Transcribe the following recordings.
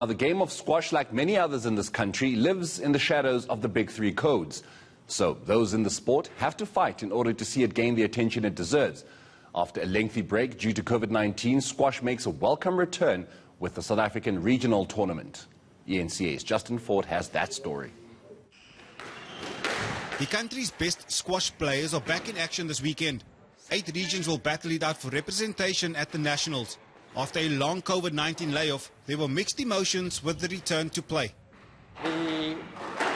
Now, the game of squash, like many others in this country, lives in the shadows of the big three codes. So those in the sport have to fight in order to see it gain the attention it deserves. After a lengthy break due to COVID-19, squash makes a welcome return with the South African Regional Tournament. eNCA's Justin Ford has that story. The country's best squash players are back in action this weekend. 8 regions will battle it out for representation at the Nationals. After a long COVID-19 layoff, there were mixed emotions with the return to play. The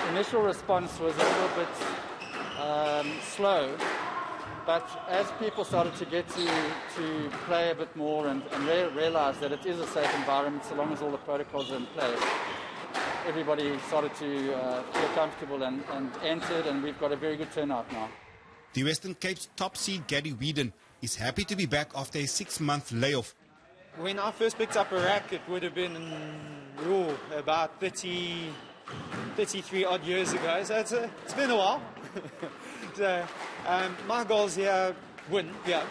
initial response was a little bit slow, but as people started to get to play a bit more and realize that it is a safe environment so long as all the protocols are in place, everybody started to feel comfortable and entered, and we've got a very good turnout now. The Western Cape's top seed Gary Whedon is happy to be back after a 6-month layoff. When I first picked up a rack, it would have been about 33 odd years ago, so it's been a while. So, my goals here, win, yeah.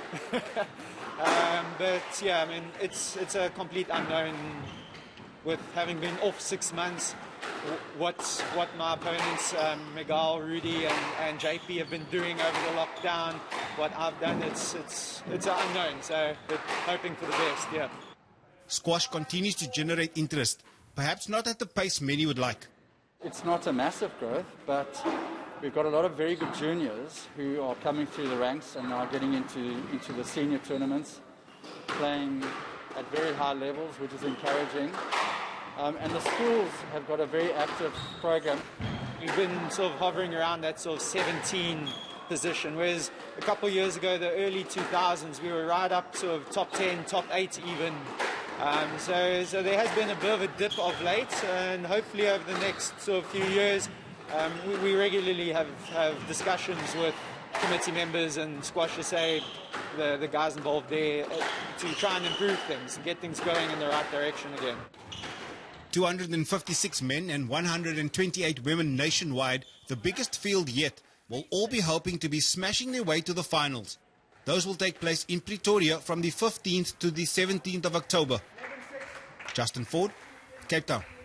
But yeah, I mean, it's a complete unknown with having been off 6 months. What my opponents, Miguel, Rudy and JP have been doing over the lockdown, what I've done, it's an unknown, so but hoping for the best, yeah. Squash continues to generate interest, perhaps not at the pace many would like. It's not a massive growth, but we've got a lot of very good juniors who are coming through the ranks and are getting into the senior tournaments, playing at very high levels, which is encouraging. And the schools have got a very active program. We've been sort of hovering around that sort of 17 position, whereas a couple of years ago, the early 2000s, we were right up sort of top 10, top 8 even. So there has been a bit of a dip of late, and hopefully over the next sort of few years, we regularly have discussions with committee members and Squash SA, the guys involved there, to try and improve things and get things going in the right direction again. 256 men and 128 women nationwide, the biggest field yet, will all be hoping to be smashing their way to the finals. Those will take place in Pretoria from the 15th to the 17th of October. Justin Ford, Cape Town.